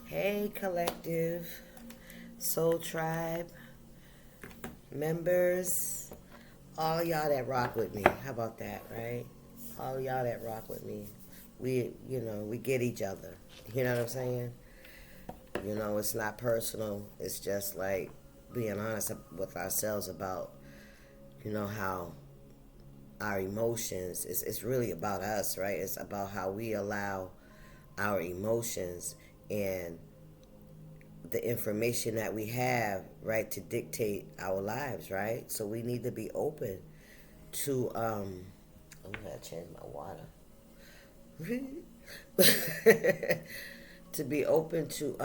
Hey, collective, soul tribe, members, all y'all that rock with me. How about that, right? All y'all that rock with me. We get each other. You know what I'm saying? It's not personal. It's just like being honest with ourselves about, how our emotions, it's really about us, right? It's about how we allow our emotions and the information that we have, right, to dictate our lives, right? So we need to be open to I'm gonna change my water. To be open to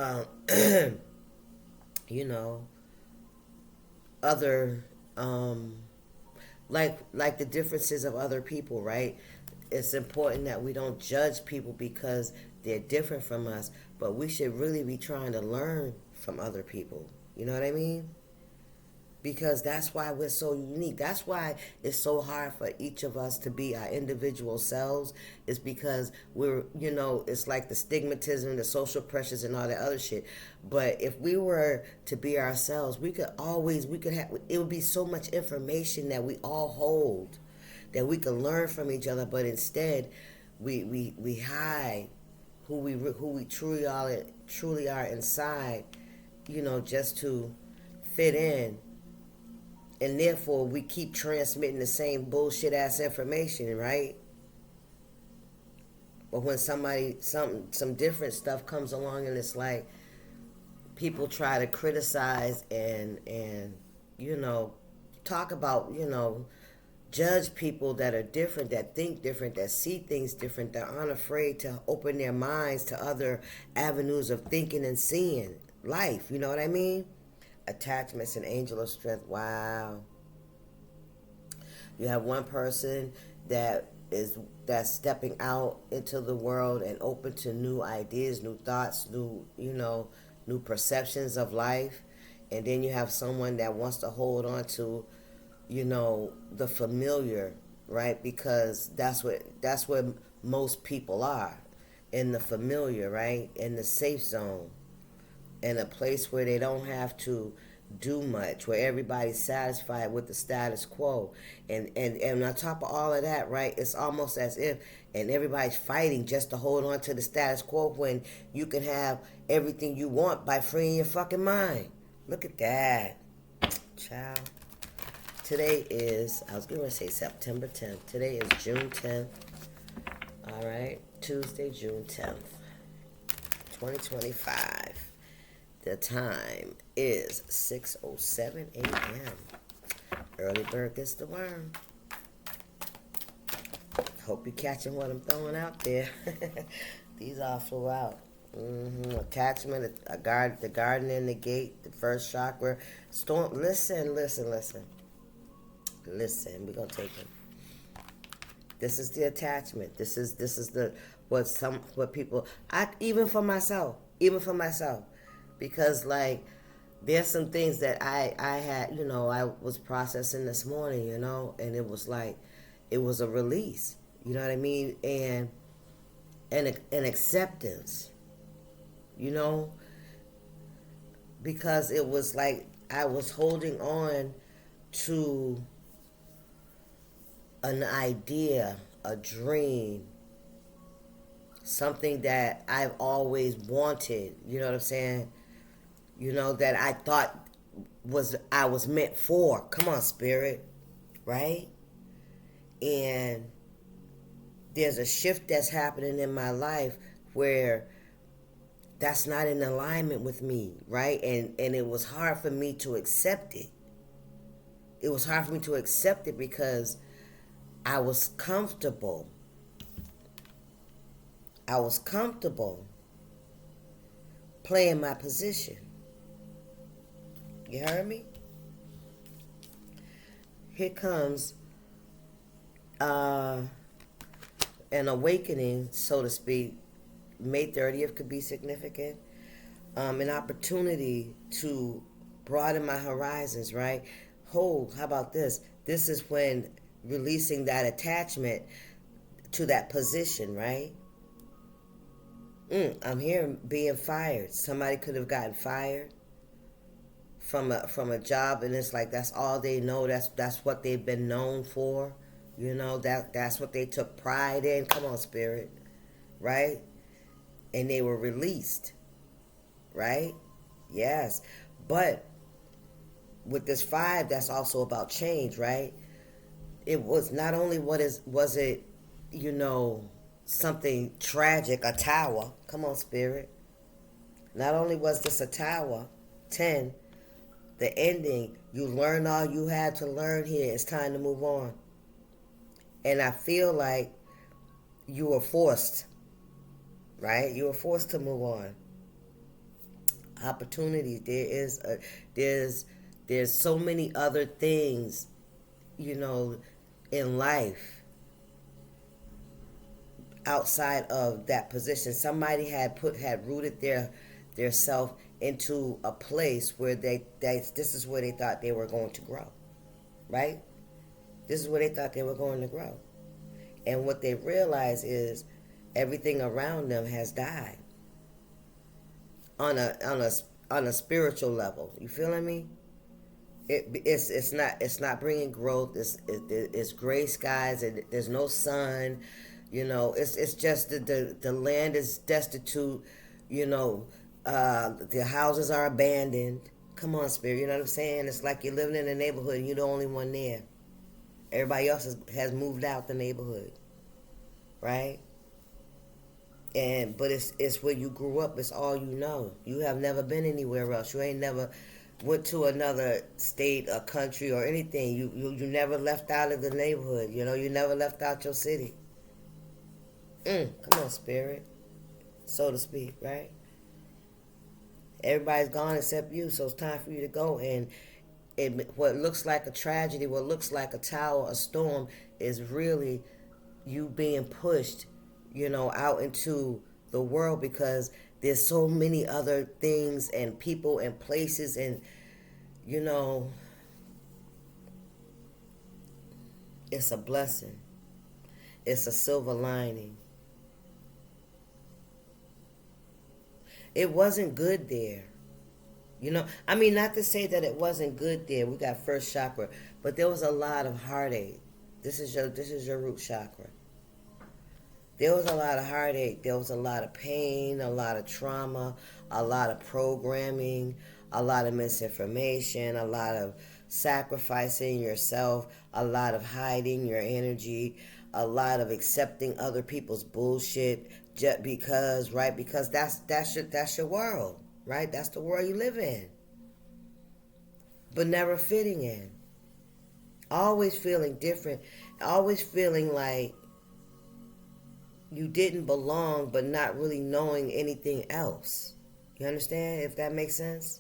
you know, other like the differences of other people, right? It's important that we don't judge people because they're different from us, but we should really be trying to learn from other people. You know what I mean? Because that's why we're so unique. That's why it's so hard for each of us to be our individual selves. Is because it's like the stigmatism, the social pressures, and all that other shit. But if we were to be ourselves, we could have, it would be so much information that we all hold, that we could learn from each other. But instead, we hide who we truly are inside, just to fit in, and therefore we keep transmitting the same bullshit ass information, right? But when some different stuff comes along, and it's like people try to criticize and talk about, judge people that are different, that think different, that see things different, that aren't afraid to open their minds to other avenues of thinking and seeing life. You know what I mean? Attachment's an angel of strength. Wow. You have one person that's stepping out into the world and open to new ideas, new thoughts, new perceptions of life. And then you have someone that wants to hold on to, the familiar, right? Because that's where most people are, in the familiar, right? In the safe zone, in a place where they don't have to do much, where everybody's satisfied with the status quo. And on top of all of that, right, it's almost as if, and everybody's fighting just to hold on to the status quo, when you can have everything you want by freeing your fucking mind. Look at that, child. Today is, I was going to say September 10th. Today is June 10th. All right, Tuesday, June 10th, 2025. The time is 6:07 a.m. Early bird gets the worm. Hope you're catching what I'm throwing out there. These all flew out. Attachment, the garden in the gate, the first chakra. Storm. Listen. We're gonna take it. This is the attachment. This is the what people. Even for myself. Because like there's some things that I had, I was processing this morning, and it was like it was a release, you know what I mean, and an acceptance, because it was like I was holding on to an idea, a dream, something that I've always wanted, you know what I'm saying? That I thought I was meant for. Come on, spirit, right? And there's a shift that's happening in my life where that's not in alignment with me, right? And it was hard for me to accept it. It was hard for me to accept it because I was comfortable. Playing my position. You heard me? Here comes an awakening, so to speak. May 30th could be significant. An opportunity to broaden my horizons, right? How about this? This is when releasing that attachment to that position, right? I'm hearing being fired. Somebody could have gotten fired from a job, and it's like that's all they know. That's what they've been known for. That's what they took pride in. Come on, spirit, right? And they were released, right? Yes, but with this five, that's also about change, right? It was not only was it, you know, something tragic, a tower. Come on, spirit. Not only was this a tower, 10, the ending, you learn all you had to learn here. It's time to move on. And I feel like you were forced, right? You were forced to move on. Opportunities. There's so many other things, you know, in life outside of that position. Somebody had rooted their self into a place where this is where they thought they were going to grow, right? This is where they thought they were going to grow. And what they realize is everything around them has died on a spiritual level. You feeling me? It's not bringing growth. It's gray skies and there's no sun. It's just the land is destitute. The houses are abandoned. Come on, spirit. You know what I'm saying? It's like you're living in a neighborhood and you're the only one there. Everybody else has moved out the neighborhood, right? But it's where you grew up. It's all you know. You have never been anywhere else. You ain't never went to another state or country or anything. You never left out of the neighborhood. You never left out your city. Come on, spirit, so to speak, right? Everybody's gone except you, so it's time for you to go. And what looks like a tragedy, what looks like a tower, a storm, is really you being pushed, out into the world, because there's so many other things and people and places and, it's a blessing. It's a silver lining. It wasn't good there. Not to say that it wasn't good there. We got first chakra, but there was a lot of heartache. This is your root chakra. There was a lot of heartache. There was a lot of pain, a lot of trauma, a lot of programming, a lot of misinformation, a lot of sacrificing yourself, a lot of hiding your energy, a lot of accepting other people's bullshit just because, right? Because that's your world, right? That's the world you live in. But never fitting in. Always feeling different. Always feeling like you didn't belong, but not really knowing anything else. You understand? If that makes sense?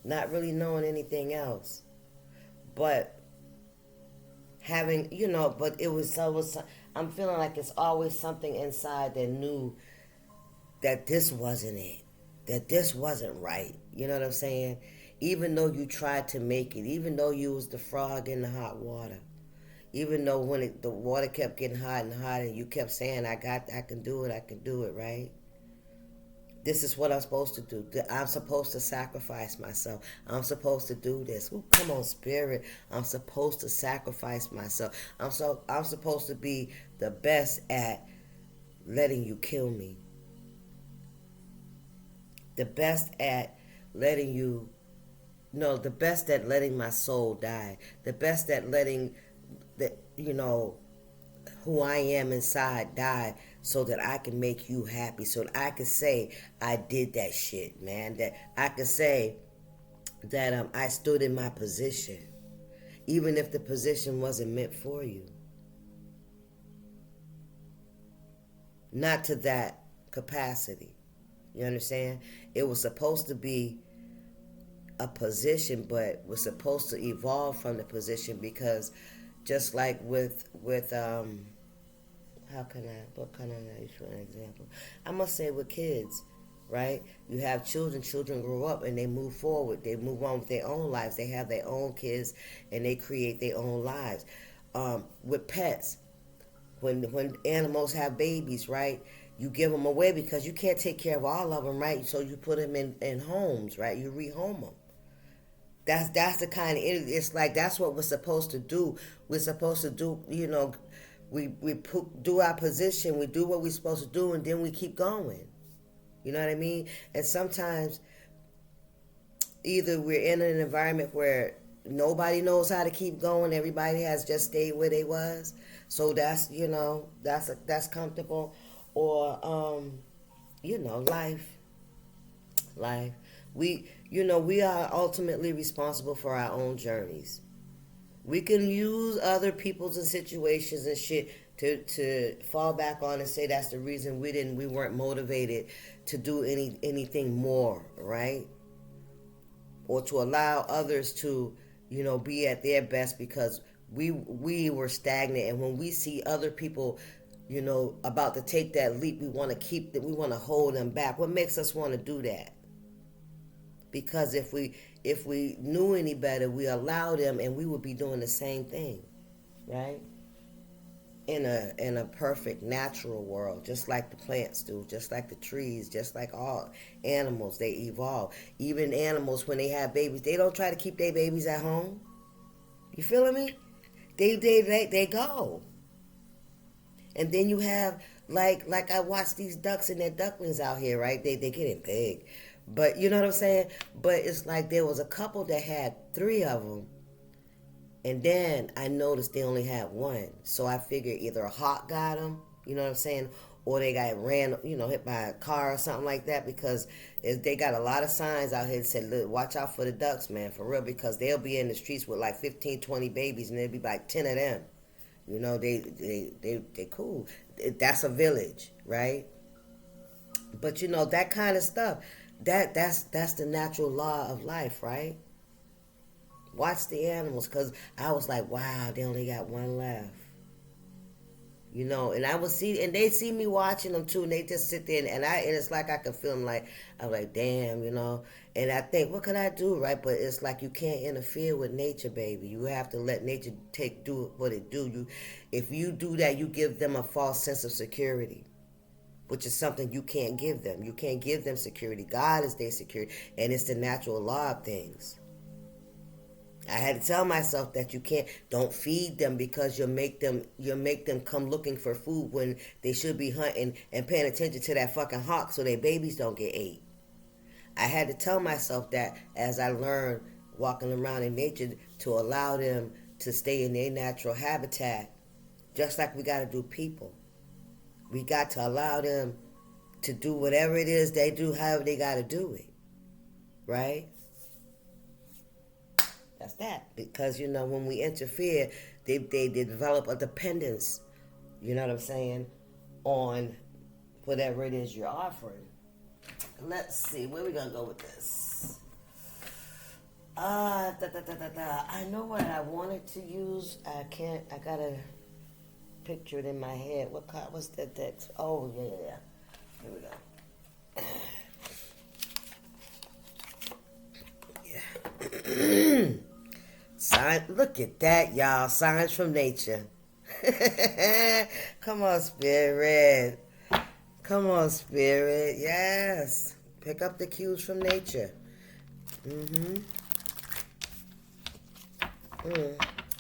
Not really knowing anything else. But having, but I'm feeling like it's always something inside that knew that this wasn't it. That this wasn't right. You know what I'm saying? Even though you tried to make it, even though you was the frog in the hot water, even though when the water kept getting hot and hot and you kept saying, I can do it, right? This is what I'm supposed to do. I'm supposed to sacrifice myself. I'm supposed to do this. Ooh, come on, spirit. I'm supposed to sacrifice myself. I'm supposed to be the best at letting you kill me. The best at letting you, the best at letting my soul die. The best at letting who I am inside die so that I can make you happy, so that I can say I did that shit, man. That I can say that I stood in my position, even if the position wasn't meant for you. Not to that capacity. You understand? It was supposed to be a position, but was supposed to evolve from the position, because just like with what can I use for an example? I must say with kids, right? You have children grow up and they move forward. They move on with their own lives. They have their own kids and they create their own lives. With pets, when animals have babies, right? you give them away because you can't take care of all of them, right? So you put them in homes, right? You rehome them. That's the kind of, it's like that's what we're supposed to do. We're supposed to do, do our position, we do what we're supposed to do, and then we keep going. You know what I mean? And sometimes either we're in an environment where nobody knows how to keep going, everybody has just stayed where they was, so that's that's comfortable, or life. We are ultimately responsible for our own journeys. We can use other people's and situations and shit to fall back on and say that's the reason we weren't motivated to do anything more, right? Or to allow others to, be at their best because we were stagnant. And when we see other people, about to take that leap, we want to keep them, we want to hold them back. What makes us want to do that? Because if we knew any better, we allow them, and we would be doing the same thing, right? In a perfect natural world, just like the plants do, just like the trees, just like all animals, they evolve. Even animals, when they have babies, they don't try to keep their babies at home. You feeling me? They go. And then you have like I watch these ducks and their ducklings out here, right? They getting big. But you know what I'm saying? But it's like there was a couple that had 3 of them. And then I noticed they only had 1. So I figured either a hawk got them, you know what I'm saying? Or they got hit by a car or something like that, because they got a lot of signs out here that said, look, watch out for the ducks, man, for real, because they'll be in the streets with like 15, 20 babies, and there'll be like 10 of them. They cool. That's a village, right? But that kind of stuff, that's the natural law of life, right? Watch the animals, because I was like, wow, they only got 1 left. And I would see, and they see me watching them too, and they just sit there, and it's like I can feel them, like, I'm like, damn, and I think, what can I do, right? But it's like you can't interfere with nature, baby. You have to let nature do what it do. If you do that, you give them a false sense of security, which is something you can't give them. You can't give them security. God is their security, and it's the natural law of things. I had to tell myself that don't feed them, because you'll make them come looking for food when they should be hunting and paying attention to that fucking hawk so their babies don't get ate. I had to tell myself that as I learned walking around in nature, to allow them to stay in their natural habitat, just like we got to do people. We got to allow them to do whatever it is they do, however they got to do it, right? That's that. Because, when we interfere, they develop a dependence, you know what I'm saying, on whatever it is you're offering. Let's see, where we going to go with this? I know what I wanted to use. I got to picture it in my head. What's that text? Oh, yeah. Here we go. Look at that, y'all. Signs from nature. Come on, Spirit. Yes. Pick up the cues from nature. I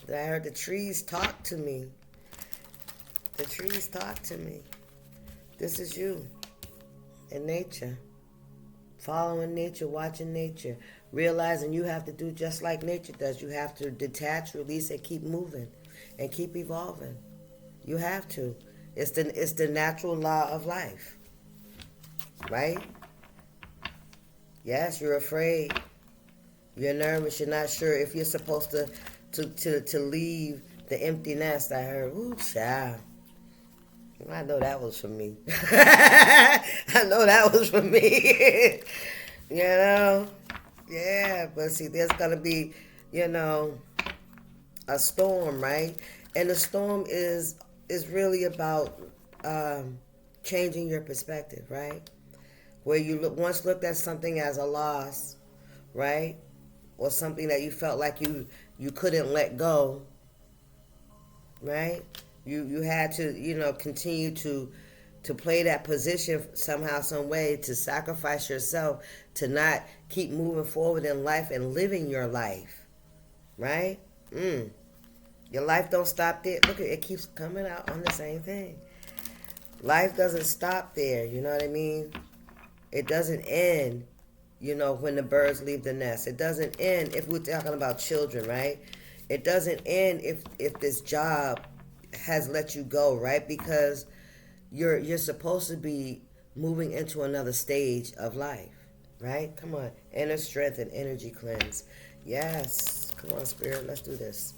heard the trees talk to me. This is you in nature. Following nature, watching nature, realizing you have to do just like nature does. You have to detach, release, and keep moving, and keep evolving. You have to. It's the natural law of life, right? Yes, you're afraid. You're nervous. You're not sure if you're supposed to leave the empty nest. I heard, ooh, child. I know that was for me. Yeah, but see, there's going to be, a storm, right? And the storm is really about changing your perspective, right? Where you once looked at something as a loss, right? Or something that you felt like you couldn't let go, right? You had to, continue to to play that position somehow, some way, to sacrifice yourself, to not keep moving forward in life and living your life, right? Your life don't stop there. Look, it keeps coming out on the same thing. Life doesn't stop there, you know what I mean? It doesn't end, when the birds leave the nest. It doesn't end if we're talking about children, right? It doesn't end if this job has let you go, right? Because you're supposed to be moving into another stage of life, right? Come on. Inner strength and energy cleanse. Yes. Come on, Spirit. Let's do this.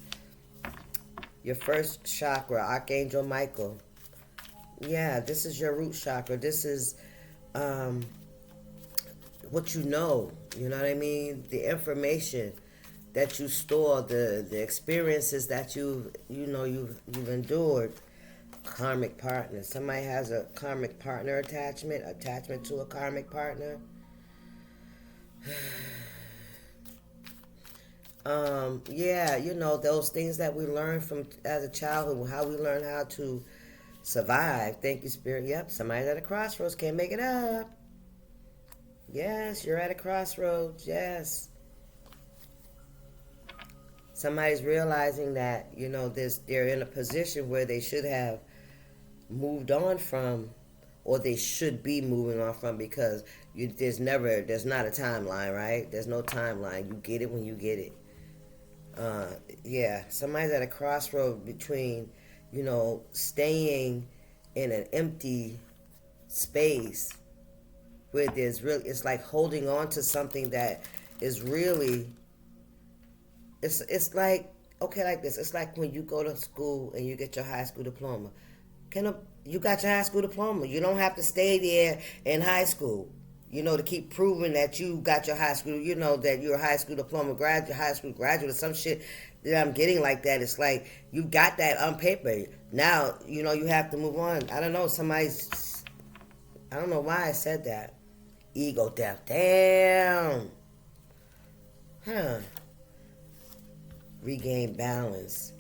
Your first chakra, Archangel Michael. Yeah, this is your root chakra. This is what you know what I mean? The information that you store, the experiences that you've endured. Karmic partner. Somebody has a karmic partner attachment to a karmic partner. Yeah, those things that we learn from as a childhood, how we learn how to survive. Thank you, Spirit. Yep, somebody's at a crossroads, can't make it up. Yes, you're at a crossroads. Yes. Somebody's realizing that, they're in a position where they should have moved on from, or they should be moving on from, because there's not a timeline, right? There's no timeline. You get it when you get it. Yeah, somebody's at a crossroad between, staying in an empty space where it's like holding on to something that is really, it's like, okay, like this. It's like when you go to school and you get your high school diploma. You got your high school diploma. You don't have to stay there in high school, to keep proving that you got your high school, that you're a high school diploma graduate, high school graduate, or some shit that I'm getting like that. It's like you got that on paper. Now, you have to move on. I don't know, I don't know why I said that. Ego death. Damn. Regain balance.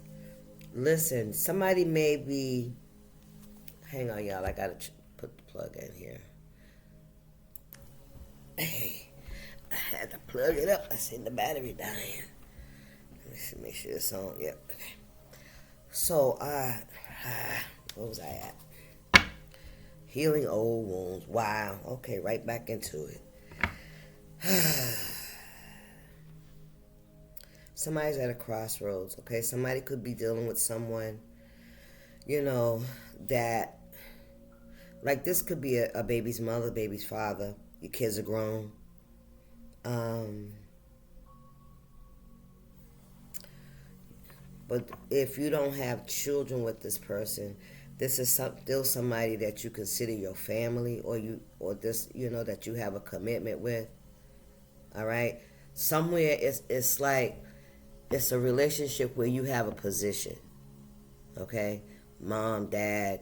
Listen, somebody may be... Hang on, y'all. I gotta put the plug in here. Hey, I had to plug it up. I seen the battery dying. Let me make sure it's on. Yep. Okay. So, where was I at? Healing old wounds. Wow. Okay, right back into it. Somebody's at a crossroads, okay? Somebody could be dealing with someone, that, like, this could be a baby's mother, baby's father. Your kids are grown. But if you don't have children with this person, this is still somebody that you consider your family, or that you have a commitment with. All right? Somewhere it's like it's a relationship where you have a position. Okay? Mom, dad,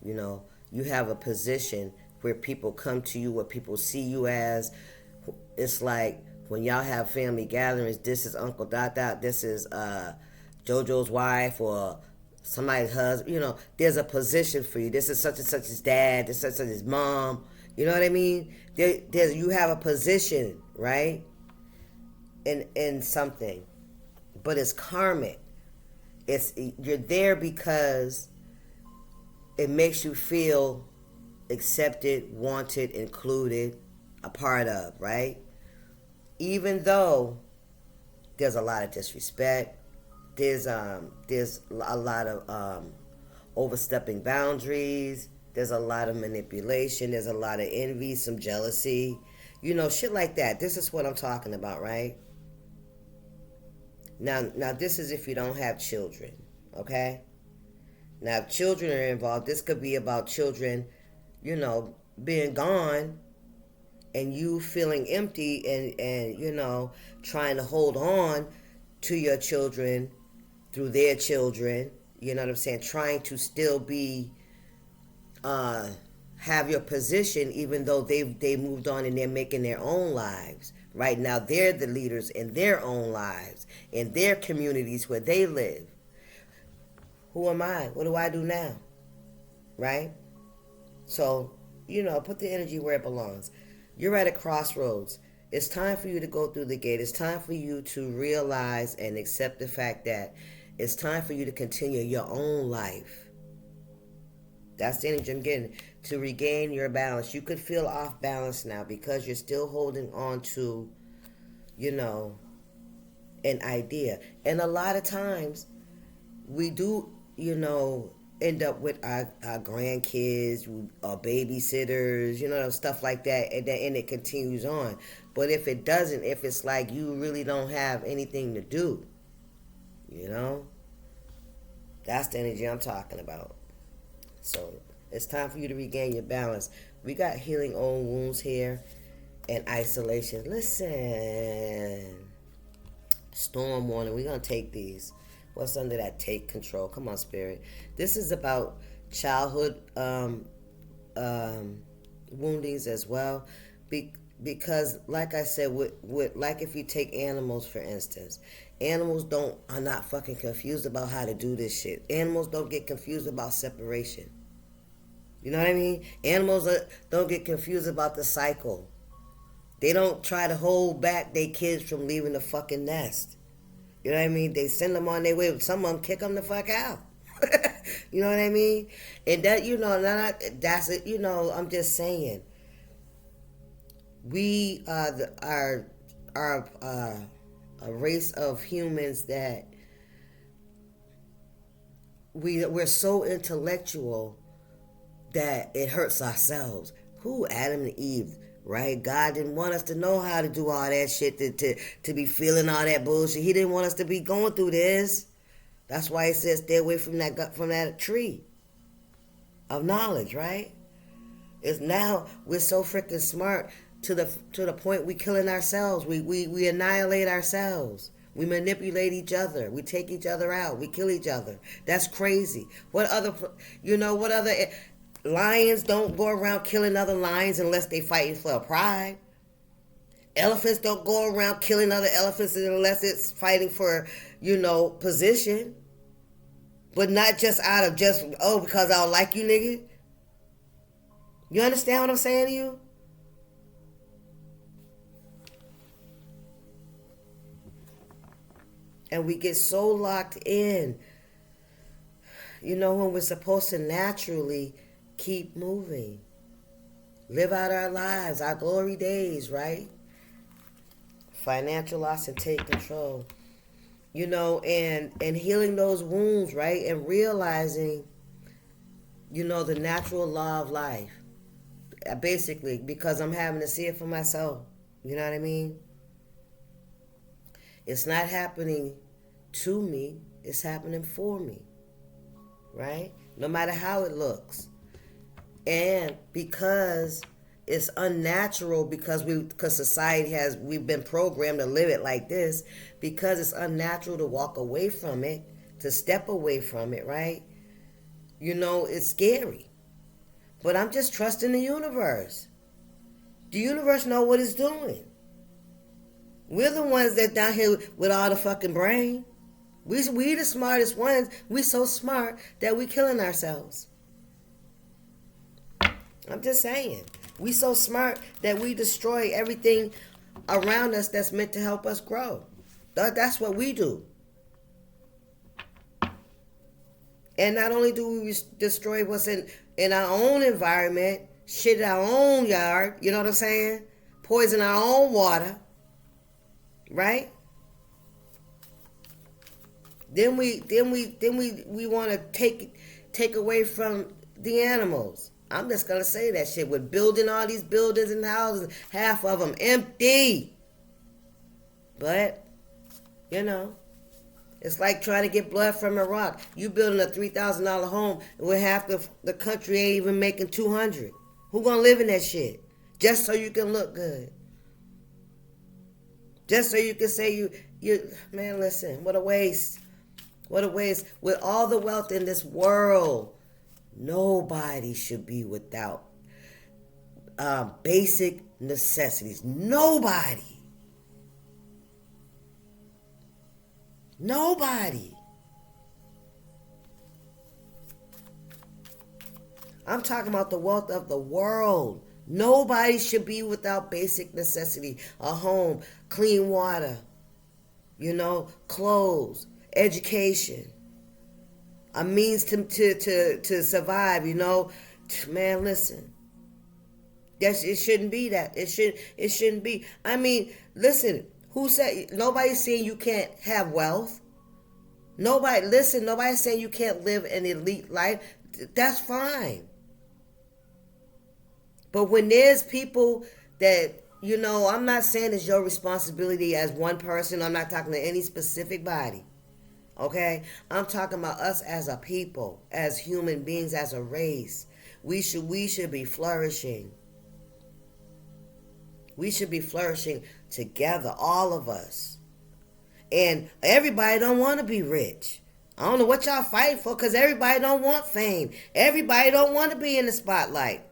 you have a position where people come to you, where people see you as. It's like when y'all have family gatherings, this is Uncle Dot Dot, this is JoJo's wife, or somebody's husband. There's a position for you. This is such and such as dad, this is such and such as mom. You know what I mean? You have a position, right? In something. But it's karmic. You're there because it makes you feel accepted, wanted, included, a part of, right? Even though there's a lot of disrespect, there's a lot of overstepping boundaries, there's a lot of manipulation, there's a lot of envy, some jealousy, shit like that. This is what I'm talking about, right? Now this is if you don't have children, okay? Now, if children are involved, this could be about children, being gone, and you feeling empty and trying to hold on to your children through their children, you know what I'm saying? Trying to still be, have your position, even though they moved on and they're making their own lives. Right now, they're the leaders in their own lives, in their communities where they live. Who am I? What do I do now? Right? So, put the energy where it belongs. You're at a crossroads. It's time for you to go through the gate. It's time for you to realize and accept the fact that it's time for you to continue your own life. That's the energy I'm getting. To regain your balance. You could feel off balance now because you're still holding on to, an idea. And a lot of times we do, end up with our grandkids or babysitters, stuff like that, and it continues on. But if it doesn't, if it's like you really don't have anything to do, that's the energy I'm talking about. So it's time for you to regain your balance. We got healing old wounds here and isolation. Listen, storm warning. We're going to take these. What's under that? Take control. Come on, Spirit. This is about childhood woundings as well. Because, like I said, like if you take animals, for instance, animals are not fucking confused about how to do this shit. Animals don't get confused about separation. You know what I mean? Animals don't get confused about the cycle. They don't try to hold back their kids from leaving the fucking nest. You know what I mean? They send them on their way. Some of them kick them the fuck out. You know what I mean? And that, that's it. I'm just saying. We are a race of humans that we're so intellectual that it hurts ourselves. Who? Adam and Eve, right? God didn't want us to know how to do all that shit, to be feeling all that bullshit. He didn't want us to be going through this. That's why he says stay away from that tree of knowledge, right? It's now we're so freaking smart to the point we killing ourselves. We annihilate ourselves. We manipulate each other. We take each other out. We kill each other. That's crazy. What other lions don't go around killing other lions unless they fighting for a pride. Elephants don't go around killing other elephants unless it's fighting for, position. But not just out of because I don't like you, nigga. You understand what I'm saying to you? And we get so locked in, when we're supposed to naturally keep moving. Live out our lives, our glory days, right? Financial loss and take control. And healing those wounds, right? And realizing, the natural law of life. Basically, because I'm having to see it for myself. You know what I mean? It's not happening to me, it's happening for me. Right? No matter how it looks. And because it's unnatural, because society we've been programmed to live it like this, because it's unnatural to walk away from it, to step away from it, right? It's scary. But I'm just trusting the universe. The universe know what it's doing. We're the ones that down here with all the fucking brain. We the smartest ones. We so smart that we killing ourselves. I'm just saying. We so smart that we destroy everything around us that's meant to help us grow. That's what we do. And not only do we destroy what's in our own environment, shit in our own yard, you know what I'm saying? Poison our own water, right? Then we want to take away from the animals. I'm just gonna say that shit. We're building all these buildings and houses, half of them empty. But it's like trying to get blood from a rock. You building a $3,000 home where half the country ain't even making $200. Who gonna live in that shit? Just so you can look good. Just so you can say you man, listen, what a waste. What a waste. With all the wealth in this world, nobody should be without basic necessities. Nobody. I'm talking about the wealth of the world. Nobody should be without basic necessity: a home, clean water, clothes, education, a means to survive, Man, listen. It shouldn't be that. It shouldn't be. I mean, listen, who said nobody's saying you can't have wealth? Nobody's saying you can't live an elite life. That's fine. But when there's people that, I'm not saying it's your responsibility as one person. I'm not talking to any specific body. Okay? I'm talking about us as a people, as human beings, as a race. We should be flourishing. We should be flourishing together, all of us. And everybody don't want to be rich. I don't know what y'all fighting for, because everybody don't want fame. Everybody don't want to be in the spotlight.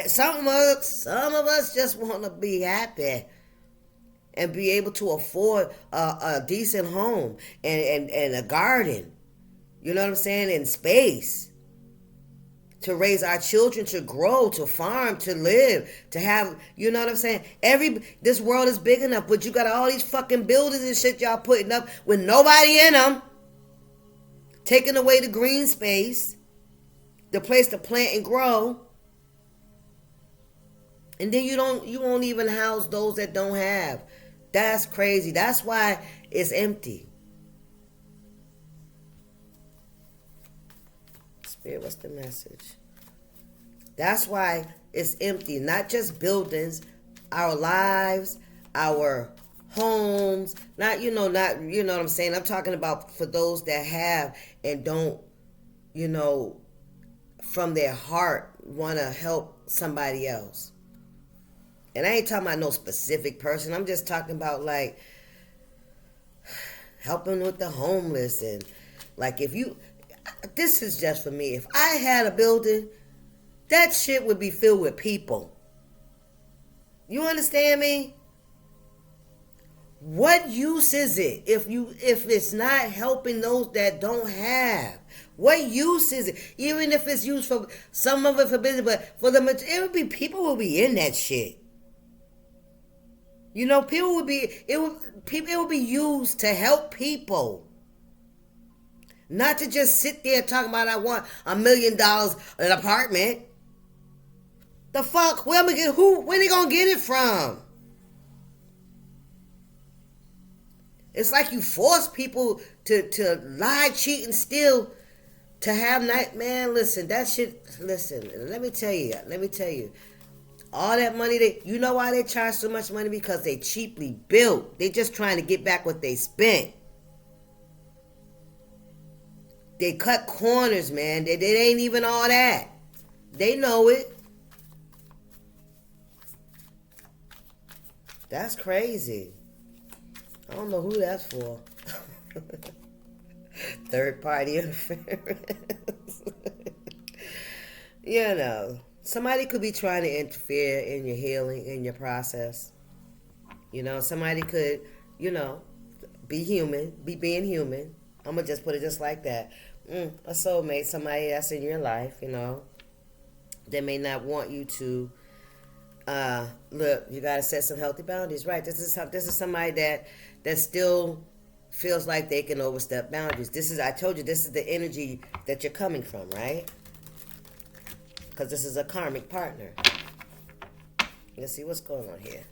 Some of us just want to be happy and be able to afford a decent home and a garden. You know what I'm saying? And space to raise our children, to grow, to farm, to live, to have, you know what I'm saying? This world is big enough, but you got all these fucking buildings and shit y'all putting up with nobody in them, taking away the green space, the place to plant and grow, and then you won't even house those that don't have. That's crazy. That's why it's empty. Spirit, what's the message? That's why it's empty. Not just buildings, our lives, our homes. Not you know what I'm saying. I'm talking about for those that have and don't, from their heart want to help somebody else. And I ain't talking about no specific person. I'm just talking about like helping with the homeless and like this is just for me. If I had a building, that shit would be filled with people. You understand me? What use is it if it's not helping those that don't have? What use is it? Even if it's used for some of it for business, but for people will be in that shit. People would be it would be used to help people. Not to just sit there talking about I want $1 million an apartment. The fuck? Where they gonna get it from? It's like you force people to lie, cheat, and steal to have night. Man, listen, that shit. Listen, let me tell you. All that money, you know why they charge so much money? Because they cheaply built. They just trying to get back what they spent. They cut corners, man. They ain't even all that. They know it. That's crazy. I don't know who that's for. Third party interference. Somebody could be trying to interfere in your healing, in your process. Somebody could, be human, be being human. I'm going to just put it just like that. A soulmate, somebody that's in your life, they may not want you to, look, you got to set some healthy boundaries, right? This is somebody that still feels like they can overstep boundaries. I told you, this is the energy that you're coming from, right? Because this is a karmic partner. Let's see what's going on here.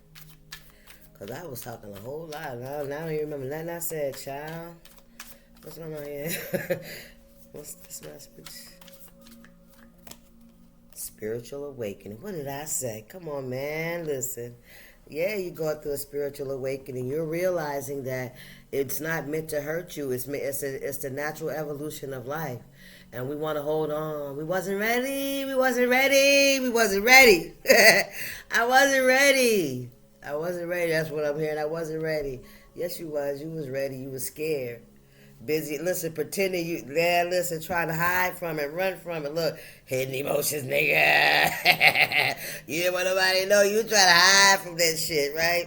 Because I was talking a whole lot. Now I don't even remember nothing I said, child. What's going on here? What's this message? Spiritual awakening. What did I say? Come on, man. Listen. Yeah, you're going through a spiritual awakening. You're realizing that it's not meant to hurt you. It's the natural evolution of life. And we want to hold on. We wasn't ready. I wasn't ready. That's what I'm hearing. I wasn't ready. Yes, you was. You was ready. You was scared. Busy, pretending trying to hide from it, run from it. Look, hidden emotions, nigga. You didn't want nobody to know you trying to hide from that shit, right?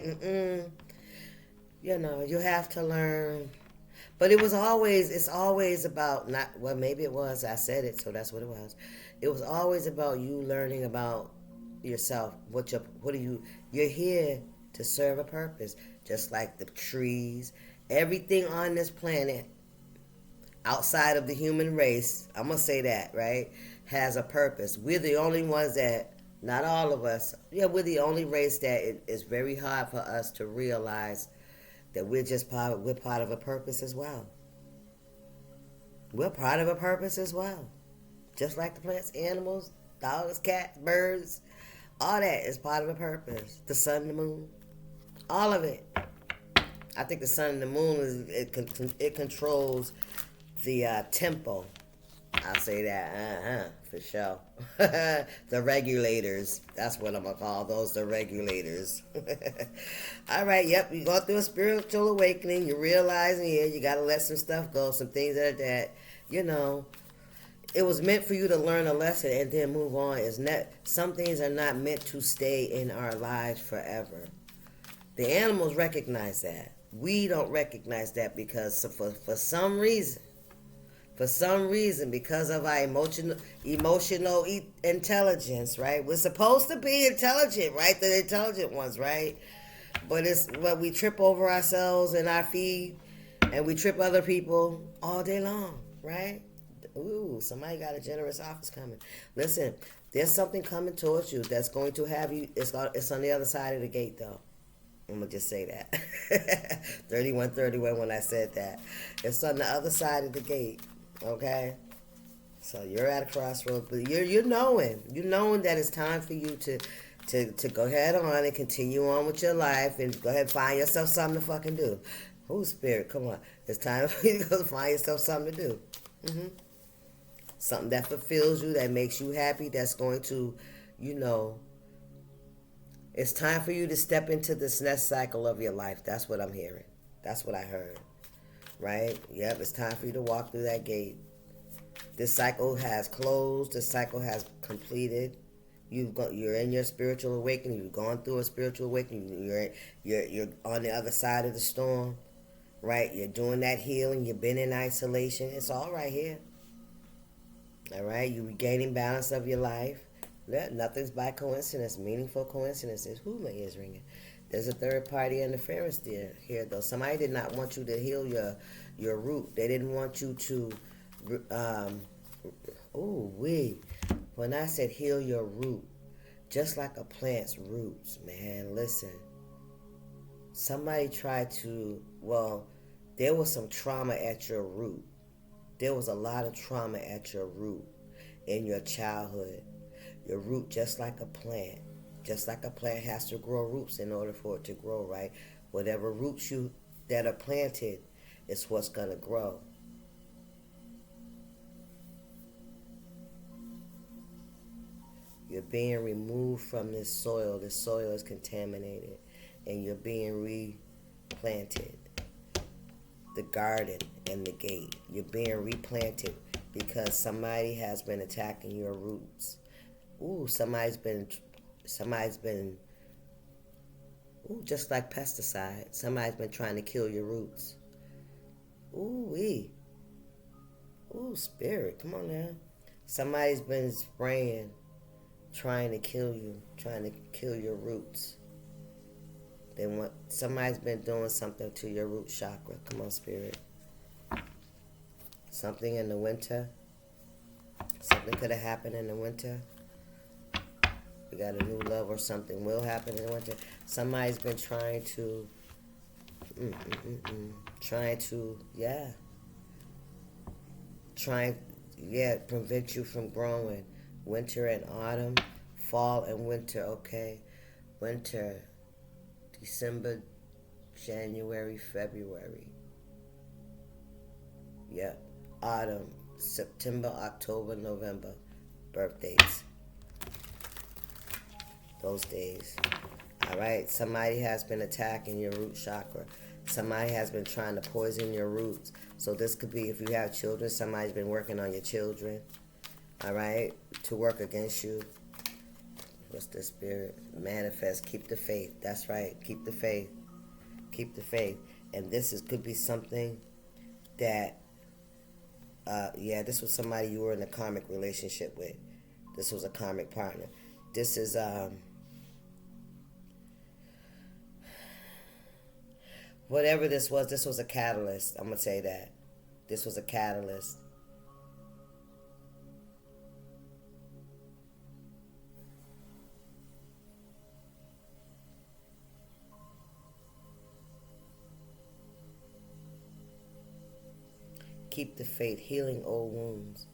You have to learn. But it's always about maybe it was, I said it, so that's what it was. It was always about you learning about yourself. You're here to serve a purpose. Just like the trees, everything on this planet outside of the human race, I'm gonna say that, right, has a purpose. We're the only ones that, not all of us, yeah, we're the only race that it's very hard for us to realize that we're part of a purpose as well. We're part of a purpose as well. Just like the plants, animals, dogs, cats, birds, all that is part of a purpose. The sun, the moon, all of it. I think the sun and the moon it controls the tempo. I'll say that, for sure. The regulators. That's what I'm gonna call those. The regulators. All right. Yep. You're going through a spiritual awakening. You're realizing, yeah, you gotta let some stuff go. Some things that you know. It was meant for you to learn a lesson and then move on. Some things are not meant to stay in our lives forever. The animals recognize that. We don't recognize that because for some reason, because of our emotional intelligence, right? We're supposed to be intelligent, right? The intelligent ones, right? But we trip over ourselves and our feet, and we trip other people all day long, right? Ooh, somebody got a generous office coming. Listen, there's something coming towards you that's going to have you. It's on the other side of the gate, though. I'm going to just say that. 3131 when I said that. It's on the other side of the gate, okay? So you're at a crossroads, but you're knowing. You're knowing that it's time for you to go ahead on and continue on with your life and go ahead and find yourself something to fucking do. Oh, Spirit, come on. It's time for you to go find yourself something to do. Mm-hmm. Something that fulfills you, that makes you happy, that's going to, it's time for you to step into this next cycle of your life. That's what I'm hearing. That's what I heard. Right? Yep, it's time for you to walk through that gate. This cycle has closed. This cycle has completed. You're in your spiritual awakening. You've gone through a spiritual awakening. You're on the other side of the storm. Right? You're doing that healing. You've been in isolation. It's all right here. All right? You're regaining balance of your life. Nothing's by coincidence. Meaningful coincidences. Who my ears ringing? There's a third party interference here though. Somebody did not want you to heal your root. They didn't want you to. When I said heal your root, just like a plant's roots, man. Listen. Somebody tried to. Well, there was some trauma at your root. There was a lot of trauma at your root in your childhood. Your root, just like a plant. Just like a plant has to grow roots in order for it to grow, right? Whatever roots that are planted is what's going to grow. You're being removed from this soil. This soil is contaminated. And you're being replanted. The garden and the gate. You're being replanted because somebody has been attacking your roots. Ooh, somebody's been, just like pesticides. Somebody's been trying to kill your roots. Ooh, Spirit, come on now. Somebody's been spraying, trying to kill you, trying to kill your roots. Somebody's been doing something to your root chakra. Come on, Spirit. Something in the winter. Something could have happened in the winter. We got a new love or something will happen in the winter. Somebody's been trying to prevent you from growing. Winter and autumn, fall and winter, okay. Winter, December, January, February. Yep. Autumn, September, October, November. Birthdays. Those days. All right. Somebody has been attacking your root chakra. Somebody has been trying to poison your roots. So this could be if you have children, somebody's been working on your children. All right. To work against you. What's the Spirit? Manifest. Keep the faith. That's right. Keep the faith. Keep the faith. And could be something that, this was somebody you were in a karmic relationship with. This was a karmic partner. This is whatever this was a catalyst. I'm gonna say that. This was a catalyst. Keep the faith, healing old wounds.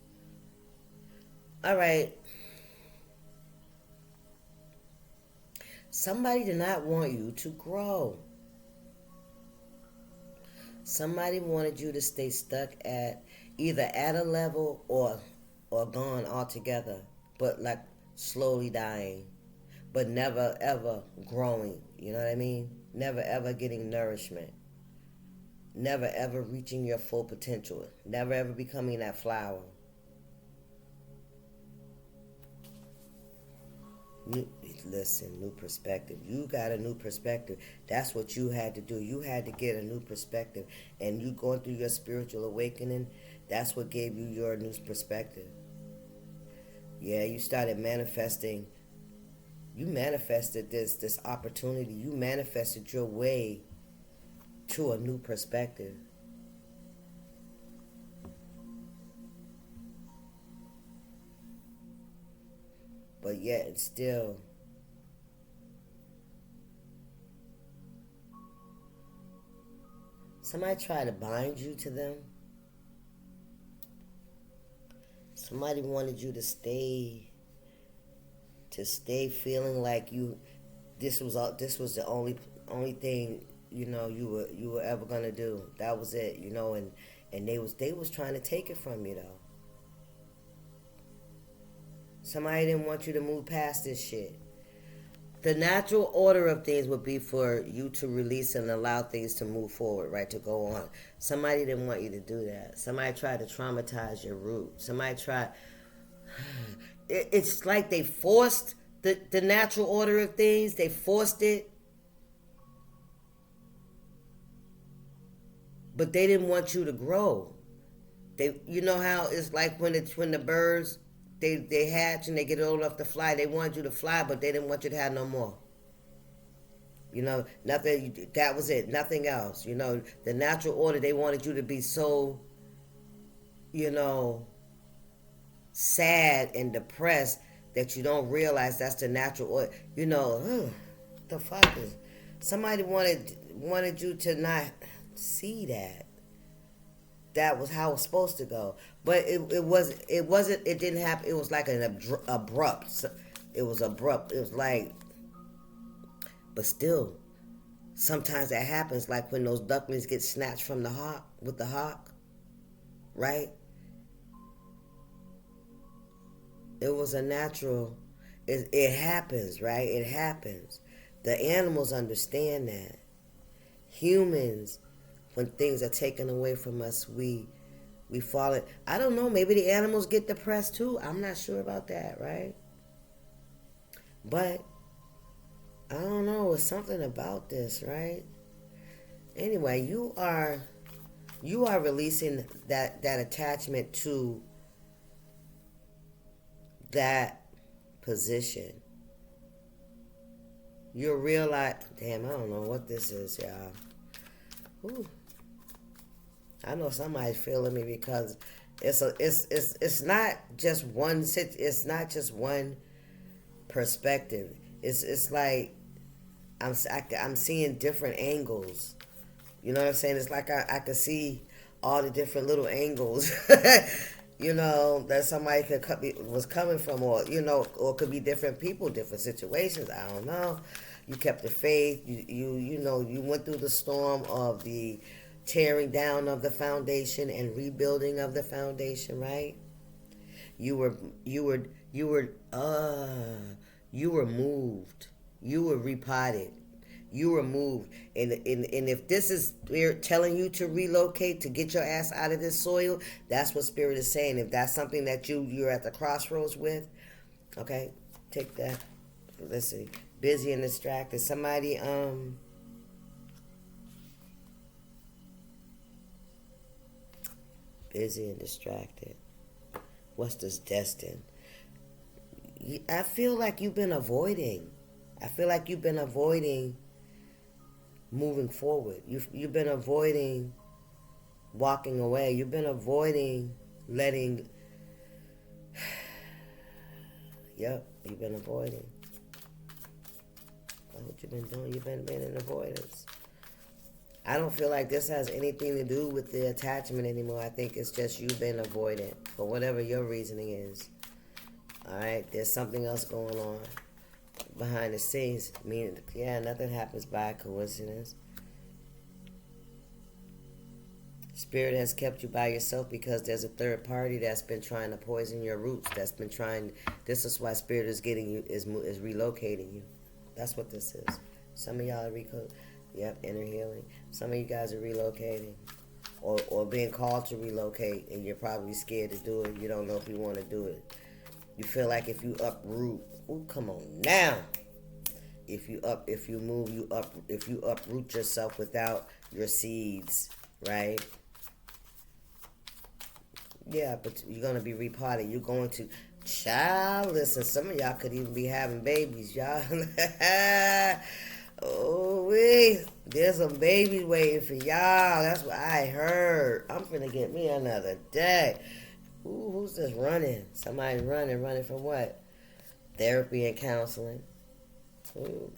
All right. Somebody did not want you to grow. Somebody wanted you to stay stuck at either at a level or gone altogether, but like slowly dying, but never ever growing. You know what I mean? Never ever getting nourishment. Never ever reaching your full potential. Never ever becoming that flower. Listen, new perspective. You got a new perspective. That's what you had to do. You had to get a new perspective. And you going through your spiritual awakening, that's what gave you your new perspective. Yeah, you started manifesting. You manifested this opportunity. You manifested your way to a new perspective. But yet it's still somebody tried to bind you to them. Somebody wanted you to stay feeling like this was the only thing you were ever gonna do. That was it, and they was trying to take it from you though. Somebody didn't want you to move past this shit. The natural order of things would be for you to release and allow things to move forward, right? To go on. Somebody didn't want you to do that. Somebody tried to traumatize your root. Somebody tried. It's like they forced the natural order of things. They forced it. But they didn't want you to grow. You know how it's like when the birds they hatch and they get old enough to fly. They wanted you to fly, but they didn't want you to have no more. Nothing. That was it. Nothing else. The natural order. They wanted you to be so, you know, sad and depressed that you don't realize that's the natural order. The fuck is somebody wanted you to not see that. That was how it was supposed to go, but it didn't happen. It was like an abrupt. It was abrupt. It was like, but still, sometimes that happens. Like when those ducklings get snatched from the hawk with the hawk, right? It was a natural. It happens, right? It happens. The animals understand that. Humans, when things are taken away from us, we fall in. I don't know, maybe the animals get depressed too. I'm not sure about that, right? But I don't know, it's something about this, right? Anyway, you are releasing that attachment to that position. You'll realize, damn, I don't know what this is, y'all. Ooh. I know somebody's feeling me because it's not just one perspective. It's like I'm seeing different angles. You know what I'm saying? It's like I could see all the different little angles. That somebody was coming from, or or it could be different people, different situations. I don't know. You kept the faith. You went through the storm of the tearing down of the foundation and rebuilding of the foundation, right? You were moved. You were repotted. You were moved. And if this is Spirit telling you to relocate, to get your ass out of this soil, that's what Spirit is saying. If that's something that you're at the crossroads with, okay, take that. Let's see. Busy and distracted. Somebody busy and distracted. What's this destined? I feel like you've been avoiding. I feel like you've been avoiding moving forward. You've been avoiding walking away. You've been avoiding letting. Yep, you've been avoiding. That's what you've been doing. You've been being in avoidance. I don't feel like this has anything to do with the attachment anymore. I think it's just you been avoidant for whatever your reasoning is. Alright, there's something else going on behind the scenes. Meaning, yeah, nothing happens by coincidence. Spirit has kept you by yourself because there's a third party that's been trying to poison your roots. That's been trying. This is why Spirit is getting you, is relocating you. That's what this is. Some of y'all are Yep, inner healing. Some of you guys are relocating, or being called to relocate, and you're probably scared to do it. You don't know if you want to do it. You feel like if you uproot, ooh, come on now. If you uproot yourself without your seeds, right? Yeah, but you're gonna be repotted. You're going to, child. Listen, some of y'all could even be having babies, y'all. Oh, there's some babies waiting for y'all. That's what I heard. I'm finna get me another day. Ooh, who's this running? Somebody's running from what? Therapy and counseling. Ooh.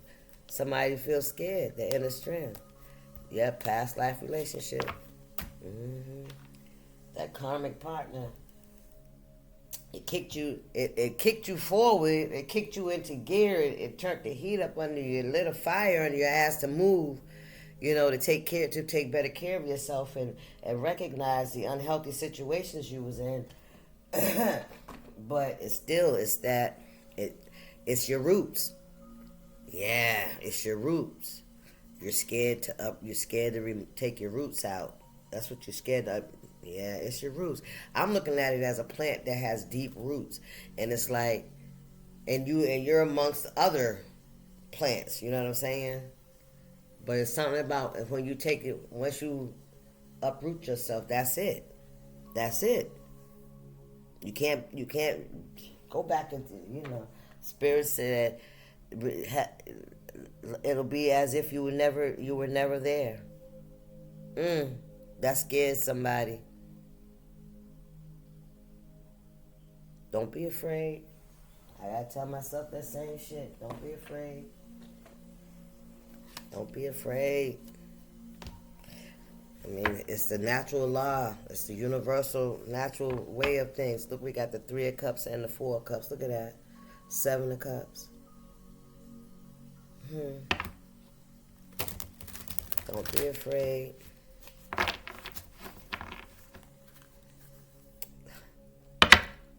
Somebody feels scared. They're in a strength. Yeah, past life relationship. Mm-hmm. That karmic partner. It kicked you. It kicked you forward. It kicked you into gear. It turned the heat up under you. It lit a fire under your ass to move. To take better care of yourself and recognize the unhealthy situations you was in. But it's your roots. Yeah, it's your roots. You're scared to take your roots out. That's what you're scared of. Yeah, it's your roots. I'm looking at it as a plant that has deep roots, and it's like, and you're amongst other plants. You know what I'm saying? But it's something about when you take it, once you uproot yourself, that's it. That's it. You can't go back into, Spirit said it'll be as if you were never there. That scares somebody. Don't be afraid. I gotta tell myself that same shit. Don't be afraid. Don't be afraid. I mean, it's the natural law. It's the universal, natural way of things. Look, we got the 3 of Cups and the 4 of Cups. Look at that. 7 of Cups. Don't be afraid.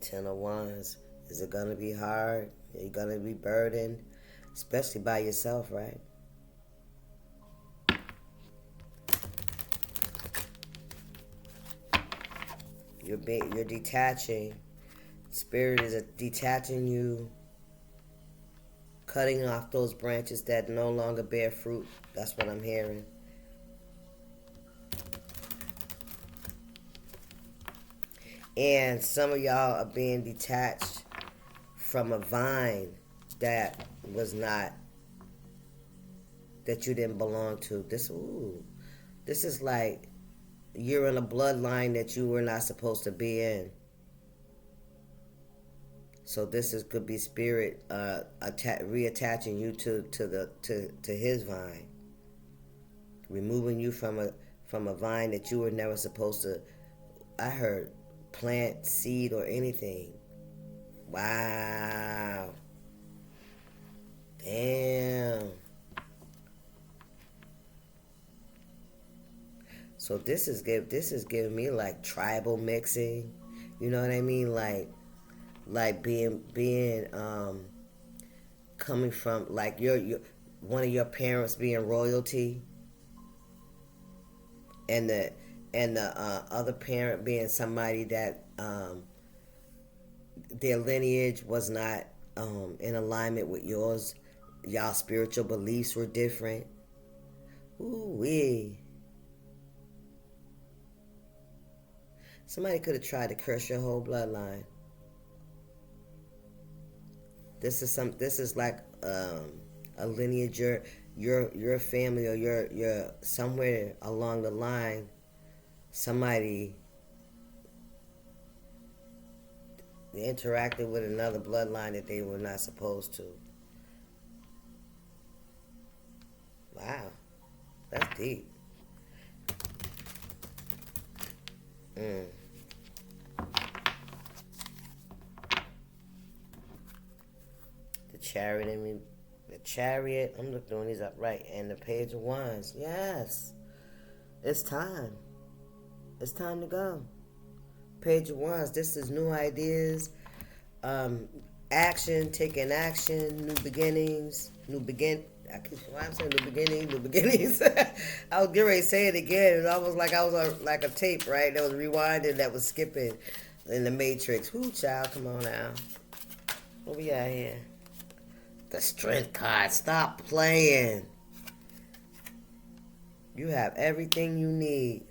10 of Wands. Is it going to be hard? Are you going to be burdened? Especially by yourself, right? You're detaching. Spirit is detaching you, cutting off those branches that no longer bear fruit. That's what I'm hearing. And some of y'all are being detached from a vine that you didn't belong to. This is like you're in a bloodline that you were not supposed to be in. So could be Spirit reattaching you to his vine, removing you from a vine that you were never supposed to. I heard plant, seed, or anything. Wow. Damn. So this is giving me like tribal mixing. You know what I mean? Like being coming from like your one of your parents being royalty, and the other parent being somebody that their lineage was not in alignment with yours. Y'all spiritual beliefs were different. Ooh wee. Somebody could have tried to curse your whole bloodline. This is like a lineage. Your family or your somewhere along the line, somebody interacted with another bloodline that they were not supposed to. Wow, that's deep. Mm. The chariot in me, the chariot. I'm looking these up right, and the page of wands. Yes, it's time. It's time to go. Page of wands. This is new ideas, um, action, taking action, new beginnings, why I'm saying new beginnings, new beginnings. I was getting ready to say it again. It was almost like I was on, like a tape, right? That was rewinding, that was skipping in the Matrix. Whoo, child, come on now. What we got here? The strength card. Stop playing. You have everything you need.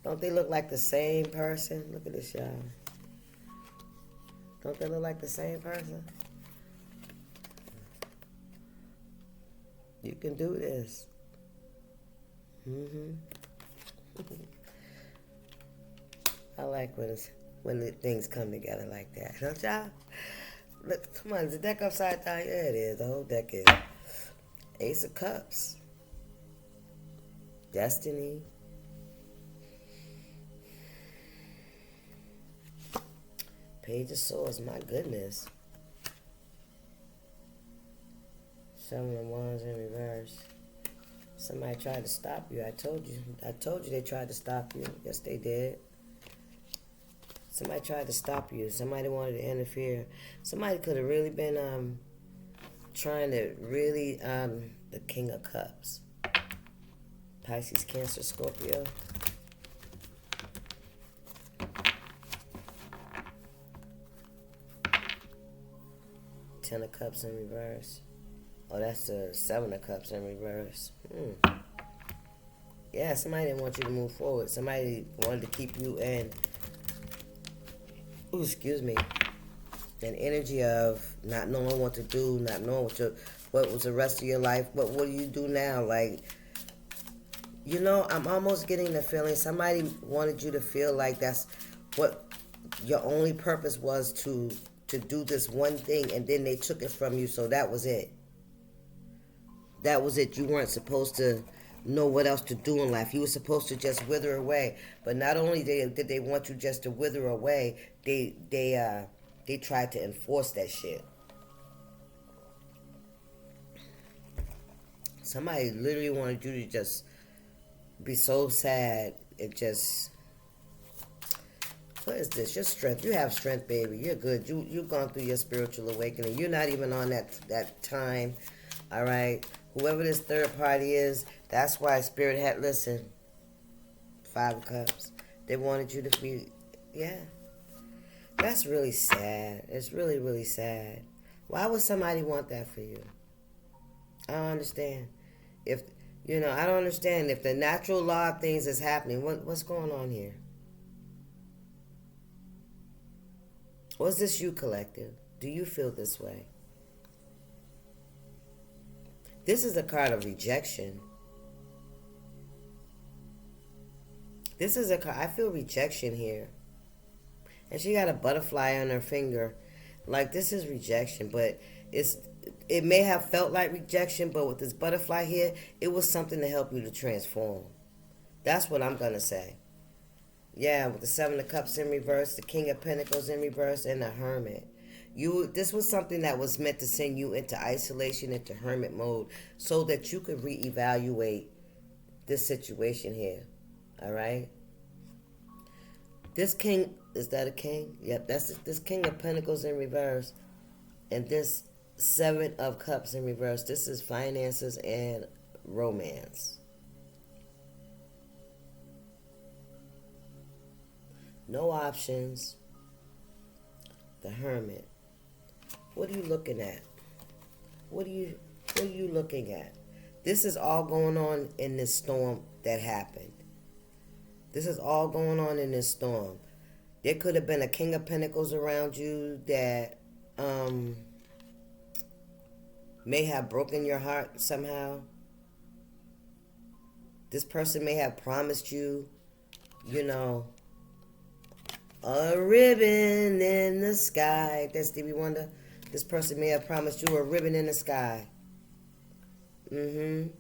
Don't they look like the same person? Look at this, y'all. Don't they look like the same person? You can do this. I like when the things come together like that. Don't y'all? Look, come on, is the deck upside down? Yeah, it is. The whole deck is. Ace of Cups. Destiny. Page of Swords, my goodness. Seven of Wands in reverse. Somebody tried to stop you. I told you they tried to stop you. Yes, they did. Somebody tried to stop you. Somebody wanted to interfere. Somebody could have really been trying to really the King of Cups. Pisces, Cancer, Scorpio. Ten of Cups in reverse. Oh, that's the Seven of Cups in reverse. Yeah, somebody didn't want you to move forward. Somebody wanted to keep you in, an energy of not knowing what to do, not knowing what was the rest of your life. But what do you do now? Like, I'm almost getting the feeling somebody wanted you to feel like that's what your only purpose was, to do this one thing, and then they took it from you, so that was it. That was it. You weren't supposed to know what else to do in life. You were supposed to just wither away. But not only did they want you just to wither away, they tried to enforce that shit. Somebody literally wanted you to just be so sad. It just... What is this? Your strength. You have strength, baby. You're good. You've gone through your spiritual awakening. You're not even on that time. All right? Whoever this third party is, that's why Spirit had... Listen. Five of Cups. They wanted you to be... Yeah. That's really sad. It's really, really sad. Why would somebody want that for you? I don't understand. I don't understand. If the natural law of things is happening, what's going on here? Was this you, collective? Do you feel this way? This is a card of rejection. This is a card. I feel rejection here. And she got a butterfly on her finger. Like, this is rejection, but it may have felt like rejection, but with this butterfly here, it was something to help you to transform. That's what I'm going to say. Yeah, with the Seven of Cups in reverse, the King of Pentacles in reverse, and the Hermit. This was something that was meant to send you into isolation, into hermit mode, so that you could reevaluate this situation here. All right? This king, is that a king? Yep, that's this King of Pentacles in reverse. And this Seven of Cups in reverse. This is finances and romance. No options. The Hermit. What are you looking at? What are you looking at? This is all going on in this storm that happened. This is all going on in this storm. There could have been a King of Pentacles around you that may have broken your heart somehow. This person may have promised you, you know, a ribbon in the sky. That's Stevie Wonder. This person may have promised you a ribbon in the sky. Hermit,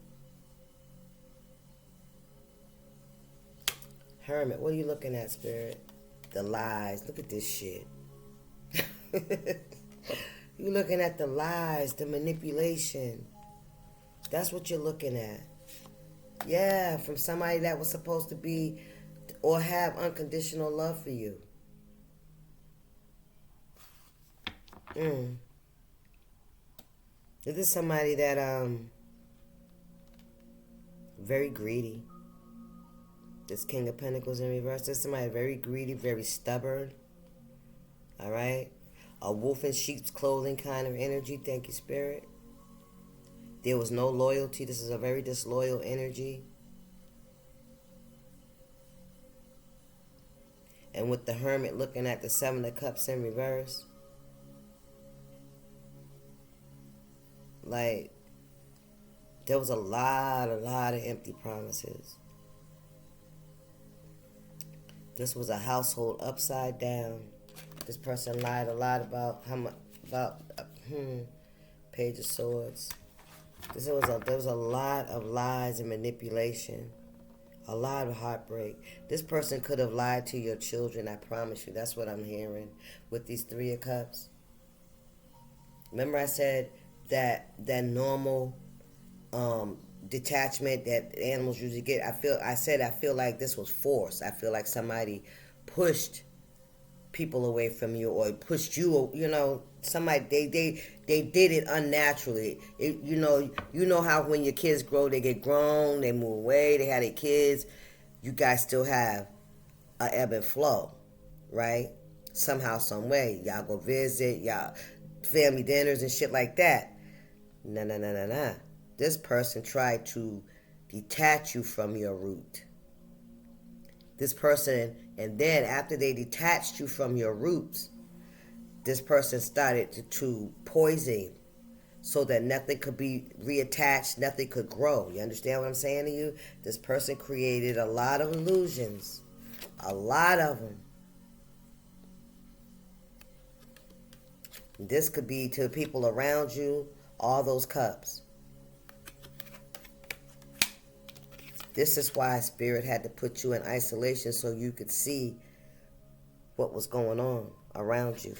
what are you looking at, Spirit? The lies. Look at this shit. You're looking at the lies, the manipulation. That's what you're looking at. Yeah, from somebody that was supposed to be or have unconditional love for you. This is somebody that very greedy. This King of Pentacles in reverse. This is somebody very greedy, very stubborn. Alright? A wolf in sheep's clothing kind of energy. Thank you, Spirit. There was no loyalty. This is a very disloyal energy. And with the Hermit looking at the Seven of Cups in reverse. Like, there was a lot of empty promises. This was a household upside down. This person lied a lot about Page of Swords. There was a lot of lies and manipulation. A lot of heartbreak. This person could have lied to your children, I promise you. That's what I'm hearing with these Three of Cups. Remember I said that normal detachment that animals usually get. I feel like this was forced. I feel like somebody pushed people away from you or pushed you, somebody they did it unnaturally. You know how when your kids grow, they get grown, they move away, they have their kids. You guys still have a ebb and flow, right? Somehow, some way, y'all go visit, y'all family dinners and shit like that. No. This person tried to detach you from your root. This person, and then after they detached you from your roots, this person started to poison so that nothing could be reattached, nothing could grow. You understand what I'm saying to you? This person created a lot of illusions. A lot of them. This could be to people around you, all those cups. This is why Spirit had to put you in isolation so you could see what was going on around you.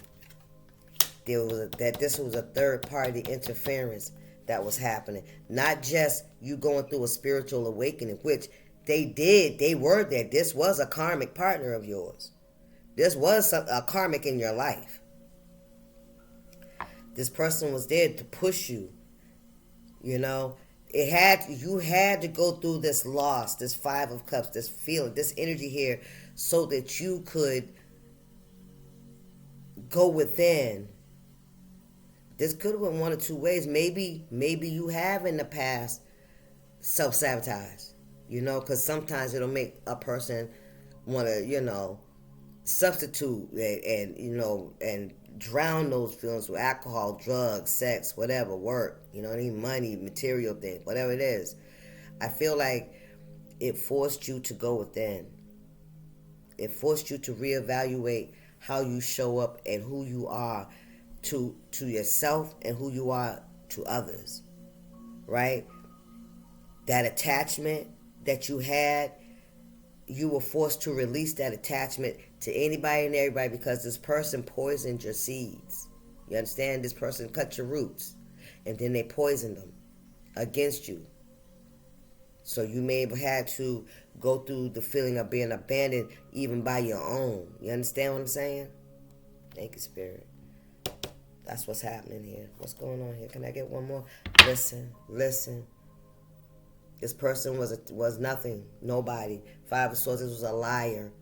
This was a third-party interference that was happening. Not just you going through a spiritual awakening, which they did. They were there. This was a karmic partner of yours. This was a karmic in your life. This person was there to push you. You had to go through this loss, this Five of Cups, this feeling, this energy here, so that you could go within. This could have went one of two ways. Maybe you have in the past self-sabotage, because sometimes it'll make a person want to, substitute and drown those feelings with alcohol, drugs, sex, whatever, work, money, material thing, whatever it is. I feel like it forced you to go within. It forced you to reevaluate how you show up and who you are to yourself and who you are to others, right? That attachment that you had, you were forced to release that attachment to anybody and everybody because this person poisoned your seeds. You understand? This person cut your roots and then they poisoned them against you. So you may have had to go through the feeling of being abandoned even by your own. You understand what I'm saying? Thank you, Spirit. That's what's happening here. What's going on here? Can I get one more? Listen. This person was nothing, nobody. Five of Swords, this was a liar,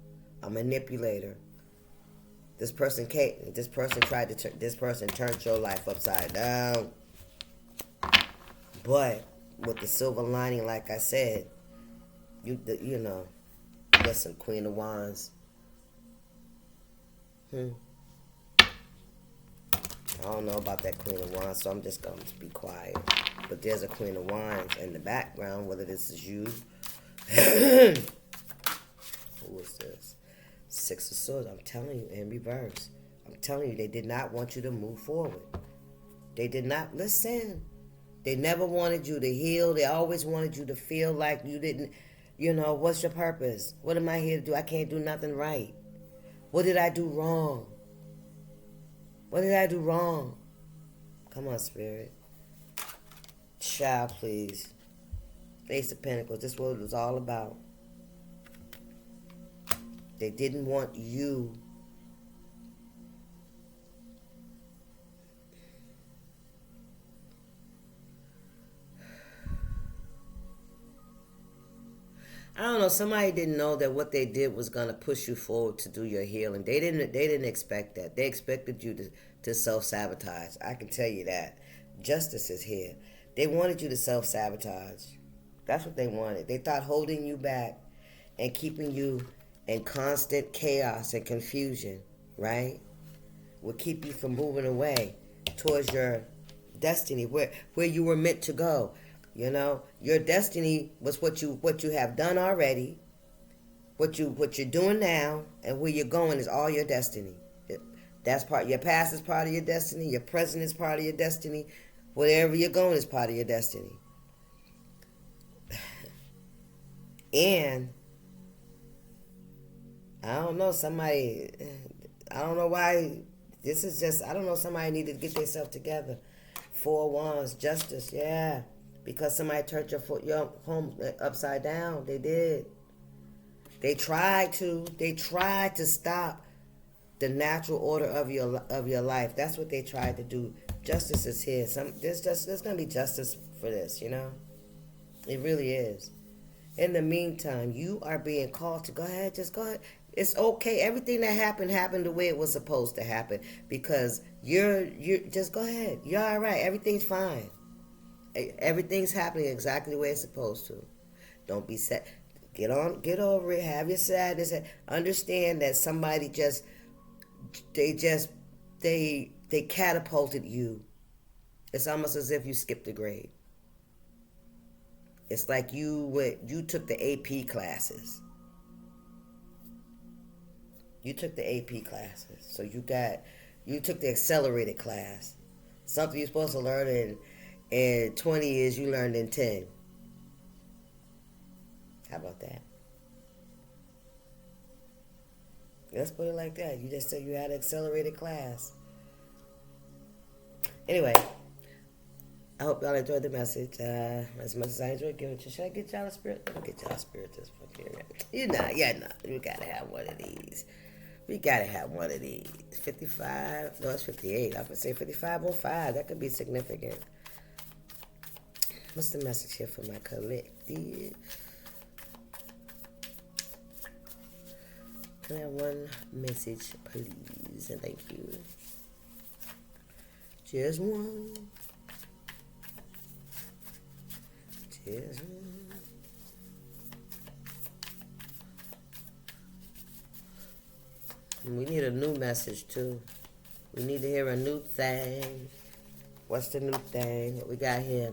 a manipulator. This person turned your life upside down. But with the silver lining, like I said, listen, Queen of Wands. I don't know about that Queen of Wands, so I'm just going to be quiet. But there's a Queen of Wands in the background, whether this is you. Who is this? Six of Swords. I'm telling you, in reverse. I'm telling you, they did not want you to move forward. They did not listen. They never wanted you to heal. They always wanted you to feel like you didn't, what's your purpose? What am I here to do? I can't do nothing right. What did I do wrong? What did I do wrong? Come on, Spirit. Child, please. Ace of Pentacles. This is what it was all about. They didn't want you. I don't know. Somebody didn't know that what they did was gonna push you forward to do your healing. They didn't expect that. They expected you to self-sabotage. I can tell you that. Justice is here. They wanted you to self-sabotage. That's what they wanted. They thought holding you back and keeping you in constant chaos and confusion, right, would keep you from moving away towards your destiny, where you were meant to go. Your destiny was what you have done already, what you're doing now, and where you're going is all your destiny. That's part. Your past is part of your destiny. Your present is part of your destiny. Wherever you're going is part of your destiny. And I don't know, somebody, I don't know why, this is just, I don't know, somebody needed to get themselves together. Four of Wands, justice, yeah. Because somebody turned your home upside down. They did. They tried to stop the natural order of your life. That's what they tried to do. Justice is here. There's gonna be justice for this, It really is. In the meantime, you are being called to go ahead. Just go ahead. It's okay. Everything that happened the way it was supposed to happen. Because you're just go ahead. You're all right. Everything's fine. Everything's happening exactly the way it's supposed to. Don't be sad. Get over it. Have your sadness. Understand that somebody they catapulted you. It's almost as if you skipped a grade. It's like you took the AP classes. You took the AP classes. So you took the accelerated class. Something you're supposed to learn in 20 years, you learned in 10. How about that? Let's put it like that. You just said you had an accelerated class. Anyway, I hope y'all enjoyed the message as much as I enjoyed giving it to you. Should I get y'all a spirit? I'll get y'all a spirit this fucking We gotta have one of these. We gotta have one of these. 55. No, it's 58. I would say 5505. That could be significant. What's the message here for my collective? Can I have one message, please? And thank you. Just one. Just one. And we need a new message, too. We need to hear a new thing. What's the new thing that we got here?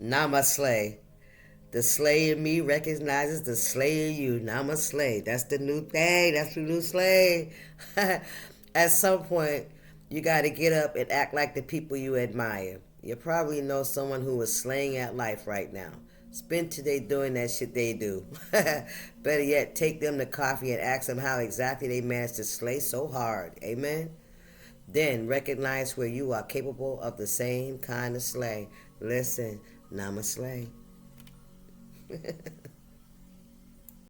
Namaslay. The slay in me recognizes the slay in you. Namaslay. That's the new thing. That's the new slay. At some point, you got to get up and act like the people you admire. You probably know someone who is slaying at life right now. Spend today doing that shit they do. Better yet, take them to coffee and ask them how exactly they managed to slay so hard. Amen? Then recognize where you are capable of the same kind of slay. Listen, Namaslay.